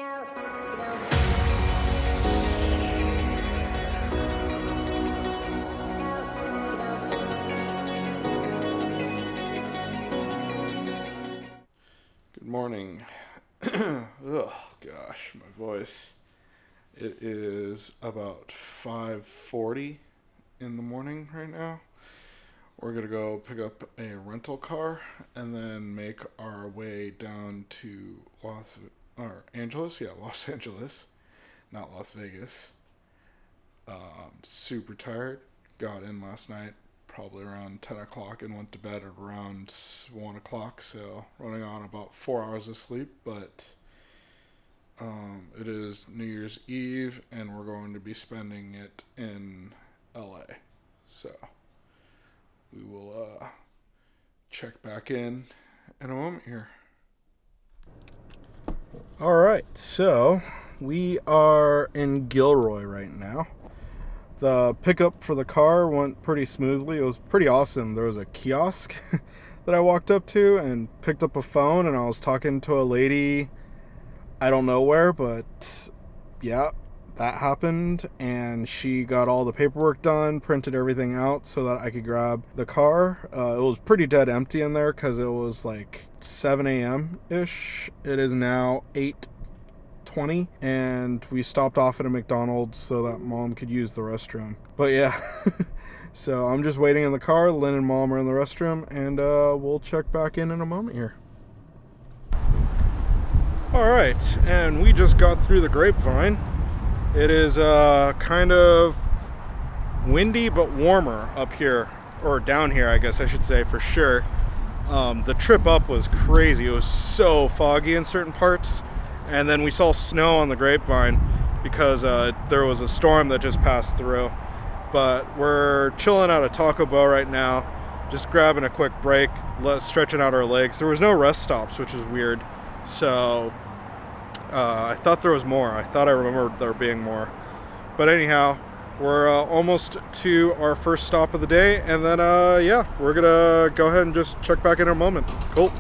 Good morning. Oh gosh, my voice. It is about 5:40 in the morning right now. We're gonna go pick up a rental car and then make our way down to Los Angeles, not Las Vegas. Super tired. Got in last night probably around 10 o'clock and went to bed at around 1 o'clock, so running on about 4 hours of sleep, but it is New Year's Eve and we're going to be spending it in LA. So we will check back in a moment here. All right, so we are in Gilroy right now. The pickup for the car went pretty smoothly. It was pretty awesome. There was a kiosk that I walked up to and picked up a phone, and I was talking to a lady, I don't know where, but yeah, that happened. And she got all the paperwork done, printed everything out so that I could grab the car. It was pretty dead empty in there because it was like 7 a.m.-ish. It is now 8:20, and we stopped off at a McDonald's so that Mom could use the restroom. But yeah, so I'm just waiting in the car. Lynn and Mom are in the restroom, and we'll check back in a moment here. All right, and we just got through the Grapevine. It is kind of windy but warmer up here, or down here, I guess I should say, for sure. The trip up was crazy. It was so foggy in certain parts. And then we saw snow on the Grapevine because there was a storm that just passed through. But we're chilling out at Taco Bell right now, just grabbing a quick break, stretching out our legs. There was no rest stops, which is weird. So I thought there was more. I thought I remembered there being more. But anyhow, we're almost to our first stop of the day. And then, yeah, we're going to go ahead and just check back in a moment. Cool.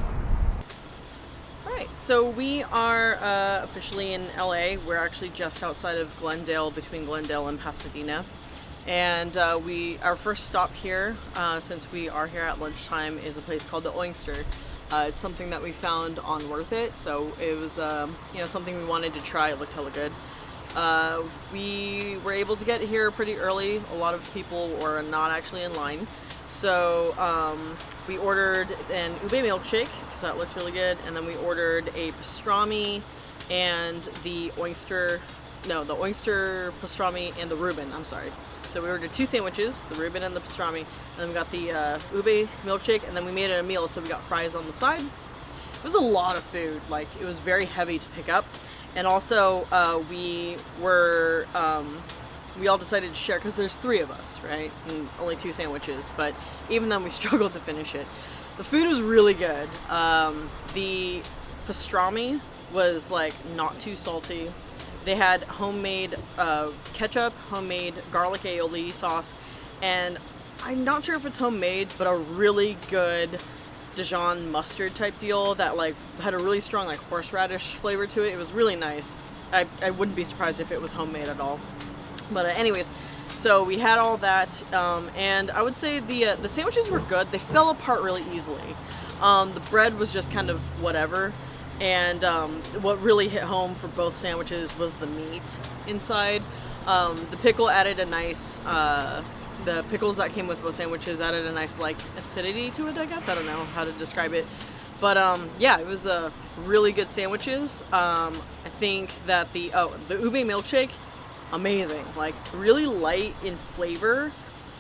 So we are officially in LA. We're actually just outside of Glendale, between Glendale and Pasadena. And our first stop here, since we are here at lunchtime, is a place called the Oyster. It's something that we found on Worth It, so it was something we wanted to try. It looked hella good. We were able to get here pretty early. A lot of people were not actually in line. So we ordered an ube milkshake, because that looked really good, and then we ordered a pastrami and the oyster pastrami and the Reuben, I'm sorry. So we ordered 2 sandwiches, the Reuben and the pastrami, and then we got the ube milkshake, and then we made it a meal, so we got fries on the side. It was a lot of food, like it was very heavy to pick up, and also we all decided to share because there's 3 of us, right? And only 2 sandwiches, but even then we struggled to finish it. The food was really good. The pastrami was like not too salty. They had homemade ketchup, homemade garlic aioli sauce, and I'm not sure if it's homemade, but a really good Dijon mustard type deal that like had a really strong like horseradish flavor to it. It was really nice. I wouldn't be surprised if it was homemade at all. But anyways, so we had all that, and I would say the sandwiches were good. They fell apart really easily. The bread was just kind of whatever, and what really hit home for both sandwiches was the meat inside. The pickle added a nice, the pickles that came with both sandwiches added a nice like acidity to it, I guess. I don't know how to describe it. But yeah, it was really good sandwiches. I think that the ube milkshake, amazing, like really light in flavor,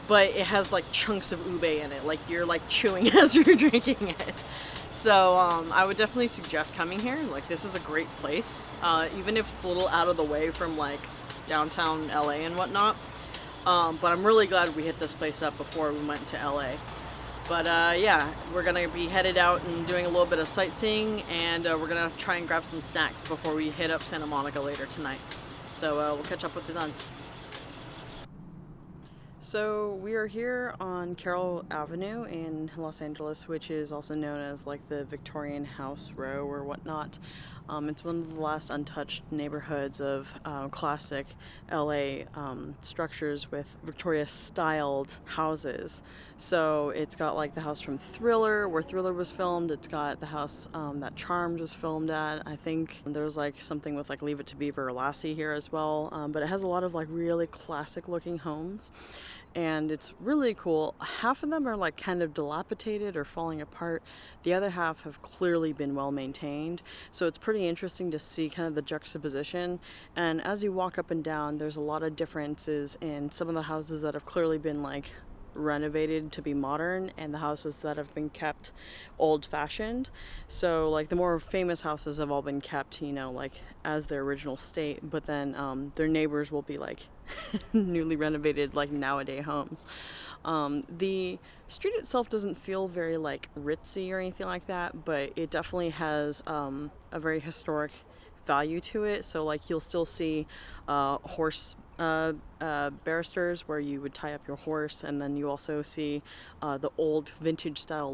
but it has like chunks of ube in it, like you're like chewing as you're drinking it. So I would definitely suggest coming here. Like this is a great place, even if it's a little out of the way from like downtown LA and whatnot. But I'm really glad we hit this place up before we went to LA. But yeah, we're gonna be headed out and doing a little bit of sightseeing, and we're gonna try and grab some snacks before we hit up Santa Monica later tonight. So we'll catch up with you then. So we are here on Carroll Avenue in Los Angeles, which is also known as like the Victorian House Row or whatnot. It's one of the last untouched neighborhoods of classic LA structures with Victoria-styled houses. So it's got like the house from Thriller, where Thriller was filmed. It's got the house that Charmed was filmed at. I think there's like something with like Leave It to Beaver or Lassie here as well. But it has a lot of like really classic looking homes. And it's really cool. Half of them are like kind of dilapidated or falling apart. The other half have clearly been well maintained. So it's pretty interesting to see kind of the juxtaposition. And as you walk up and down, there's a lot of differences in some of the houses that have clearly been like renovated to be modern and the houses that have been kept old-fashioned. So like the more famous houses have all been kept, you know, like as their original state, but then their neighbors will be like newly renovated like nowadays homes. The street itself doesn't feel very like ritzy or anything like that, but it definitely has a very historic value to it. So like you'll still see horse barristers where you would tie up your horse, and then you also see the old vintage style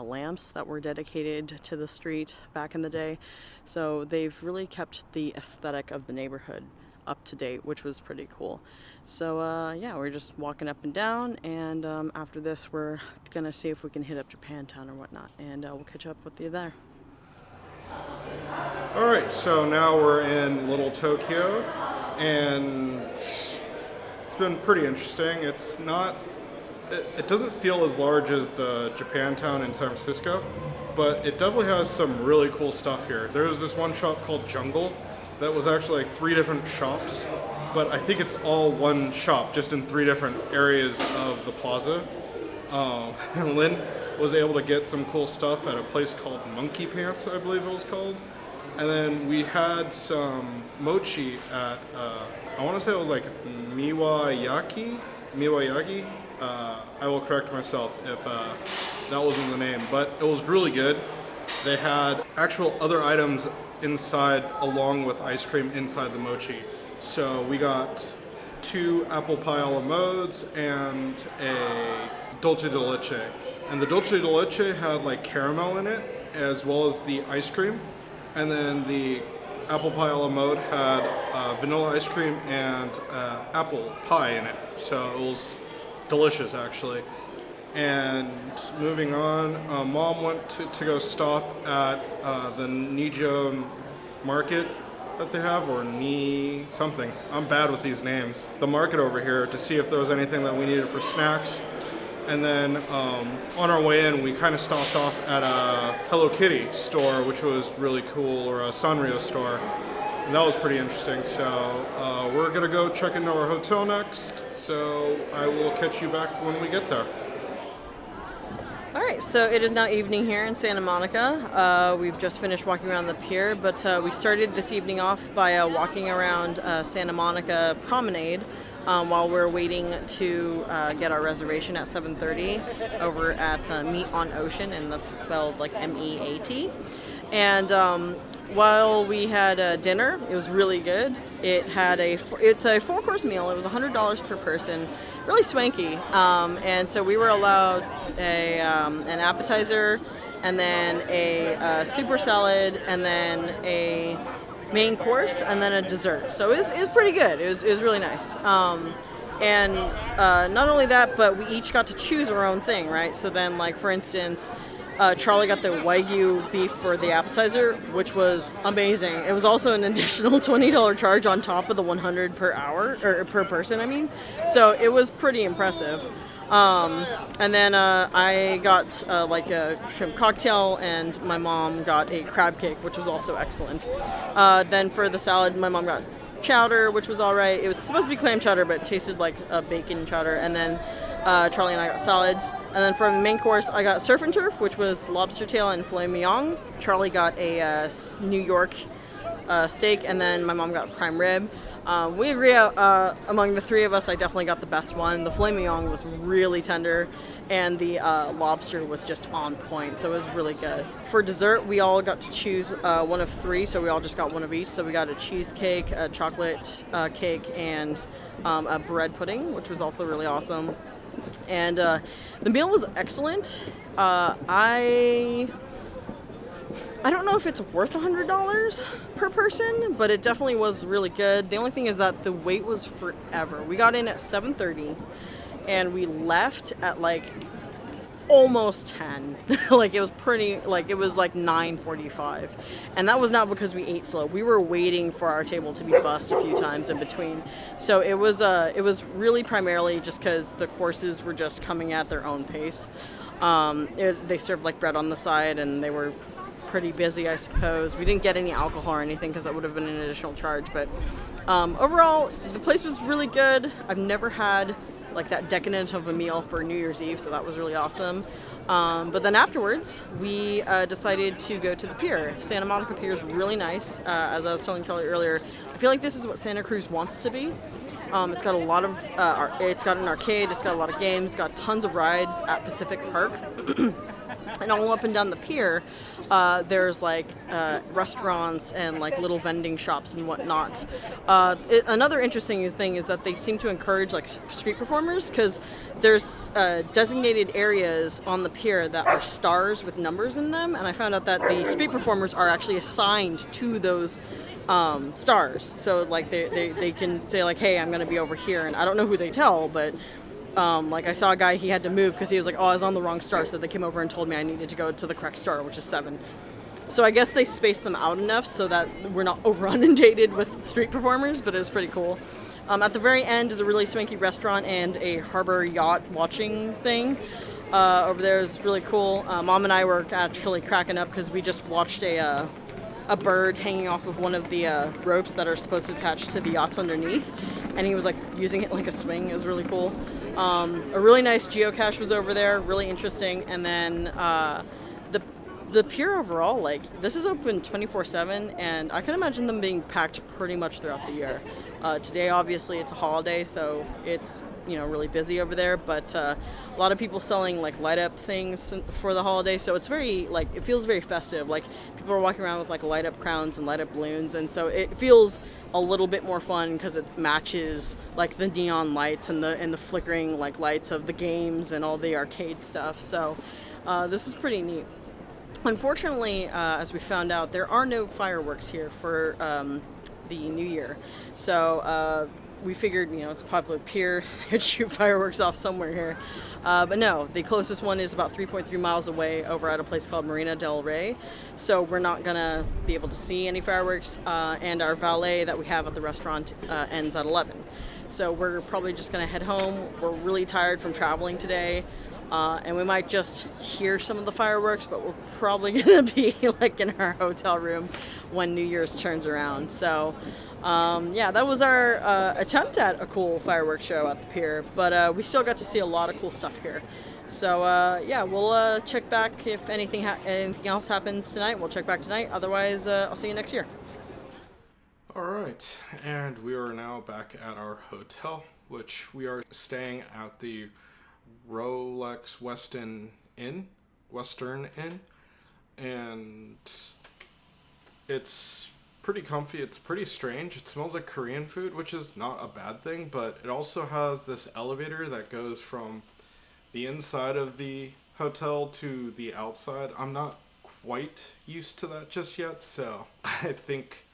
lamps that were dedicated to the street back in the day. So they've really kept the aesthetic of the neighborhood up to date, which was pretty cool. So yeah, we're just walking up and down, and after this we're gonna see if we can hit up Japantown or whatnot, and we'll catch up with you there. Alright, so now we're in Little Tokyo, and it's been pretty interesting. It's not, it doesn't feel as large as the Japantown in San Francisco, but it definitely has some really cool stuff here. There was this one shop called Jungle that was actually like 3 different shops, but I think it's all one shop, just in 3 different areas of the plaza. And Lynn was able to get some cool stuff at a place called Monkey Pants, I believe it was called. And then we had some mochi at, I want to say it was like Miwayaki? I will correct myself if that wasn't the name, but it was really good. They had actual other items inside along with ice cream inside the mochi. So we got 2 apple pie a la modes and a dulce de leche. And the dulce de leche had like caramel in it as well as the ice cream. And then the apple pie a la mode had vanilla ice cream and apple pie in it. So it was delicious actually. And moving on, Mom went to go stop at the Nijo market that they have, or Ni something. I'm bad with these names. The market over here, to see if there was anything that we needed for snacks. And then on our way in, we kind of stopped off at a Hello Kitty store, which was really cool, or a Sanrio store. And that was pretty interesting. So we're gonna go check into our hotel next. So I will catch you back when we get there. Alright, so it is now evening here in Santa Monica. We've just finished walking around the pier, but we started this evening off by walking around Santa Monica Promenade while we're waiting to get our reservation at 7:30 over at Meat on Ocean, and that's spelled like M-E-A-T. And while we had dinner, it was really good. It's a 4-course meal. It was $100 per person. Really swanky, and so we were allowed an appetizer, and then a super salad, and then a main course, and then a dessert. So it was pretty good. It was really nice. And not only that, but we each got to choose our own thing, right? So then, like for instance, Charlie got the Wagyu beef for the appetizer, which was amazing. It was also an additional $20 charge on top of the $100 per hour, or per person, I mean. So it was pretty impressive. And then I got like a shrimp cocktail, and my mom got a crab cake, which was also excellent. Then for the salad, my mom got chowder, which was all right. It was supposed to be clam chowder, but it tasted like a bacon chowder. And then Charlie and I got salads. And then for the main course, I got surf and turf, which was lobster tail and filet mignon. Charlie got a New York steak, and then my mom got prime rib. We agree among the 3 of us, I definitely got the best one. The filet mignon was really tender, and the lobster was just on point, so it was really good. For dessert, we all got to choose one of 3, so we all just got one of each. So we got a cheesecake, a chocolate cake, and a bread pudding, which was also really awesome. And the meal was excellent. I I don't know if it's worth $100 per person, but it definitely was really good. The only thing is that the wait was forever. We got in at 7:30 and we left at like almost 10. Like it was pretty, like it was like 9:45. And that was not because we ate slow. We were waiting for our table to be bussed a few times in between. So it was really primarily just cuz the courses were just coming at their own pace. They served like bread on the side and they were pretty busy, I suppose. We didn't get any alcohol or anything because that would have been an additional charge, but overall the place was really good. I've never had like that decadent of a meal for New Year's Eve, so that was really awesome. But then afterwards we decided to go to the pier. Santa Monica Pier is really nice. As I was telling Charlie earlier, I feel like this is what Santa Cruz wants to be. It's got a lot of it's got an arcade, it's got a lot of games, it's got tons of rides at Pacific Park. And all up and down the pier, there's like restaurants and like little vending shops and whatnot. Another interesting thing is that they seem to encourage like street performers, because there's designated areas on the pier that are stars with numbers in them, and I found out that the street performers are actually assigned to those stars. So like they can say like, hey, I'm going to be over here, and I don't know who they tell, but like I saw a guy, he had to move because he was like, oh, I was on the wrong star, so they came over and told me I needed to go to the correct star, which is 7. So I guess they spaced them out enough so that we're not over inundated with street performers, but it was pretty cool. At the very end is a really swanky restaurant and a harbor yacht watching thing. Over there is really cool. Mom and I were actually cracking up because we just watched a bird hanging off of one of the ropes that are supposed to attach to the yachts underneath, and he was like using it like a swing. It was really cool. A really nice geocache was over there, really interesting. And then the pier overall, like this is open 24/7, and I can imagine them being packed pretty much throughout the year. Today obviously it's a holiday, so it's really busy over there, but a lot of people selling like light up things for the holiday, so it's very like, it feels very festive. Like people are walking around with like light up crowns and light up balloons, and so it feels a little bit more fun because it matches like the neon lights and the flickering like lights of the games and all the arcade stuff. So this is pretty neat. Unfortunately, as we found out, there are no fireworks here for the New Year, so we figured, it's a popular pier, could shoot fireworks off somewhere here. But no, the closest one is about 3.3 miles away over at a place called Marina del Rey. So we're not gonna be able to see any fireworks, and our valet that we have at the restaurant ends at 11. So we're probably just gonna head home. We're really tired from traveling today. And we might just hear some of the fireworks, but we're probably gonna be like in our hotel room when New Year's turns around. So yeah, that was our attempt at a cool fireworks show at the pier, but we still got to see a lot of cool stuff here. So yeah, we'll check back if anything else happens tonight. We'll check back tonight. Otherwise, I'll see you next year. All right, and we are now back at our hotel, which we are staying at the Rolex Westin Inn, and it's pretty comfy. It's pretty strange. It smells like Korean food, which is not a bad thing, but it also has this elevator that goes from the inside of the hotel to the outside. I'm not quite used to that just yet, so I think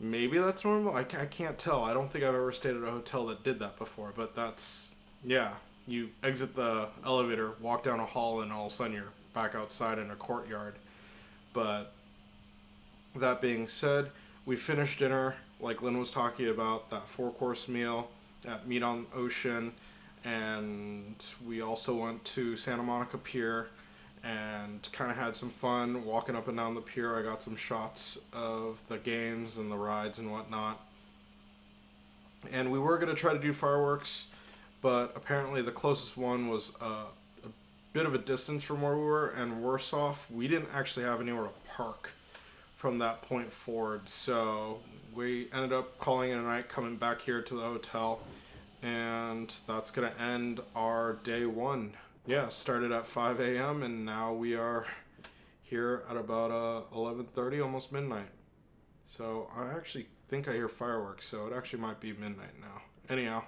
maybe that's normal. I can't tell. I don't think I've ever stayed at a hotel that did that before, but that's, yeah. You exit the elevator, walk down a hall, and all of a sudden you're back outside in a courtyard. But that being said, we finished dinner, like Lynn was talking about, that 4-course meal at Meat on Ocean, and we also went to Santa Monica Pier and kind of had some fun walking up and down the pier. I got some shots of the games and the rides and whatnot. And we were going to try to do fireworks, but apparently the closest one was a bit of a distance from where we were, and worse off, we didn't actually have anywhere to park from that point forward. So we ended up calling it a night, coming back here to the hotel, and that's going to end our day one. Yeah, started at 5 a.m. and now we are here at about 11:30, almost midnight. So I actually think I hear fireworks, so it actually might be midnight now. Anyhow,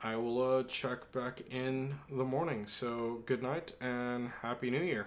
I will check back in the morning. So good night and Happy New Year.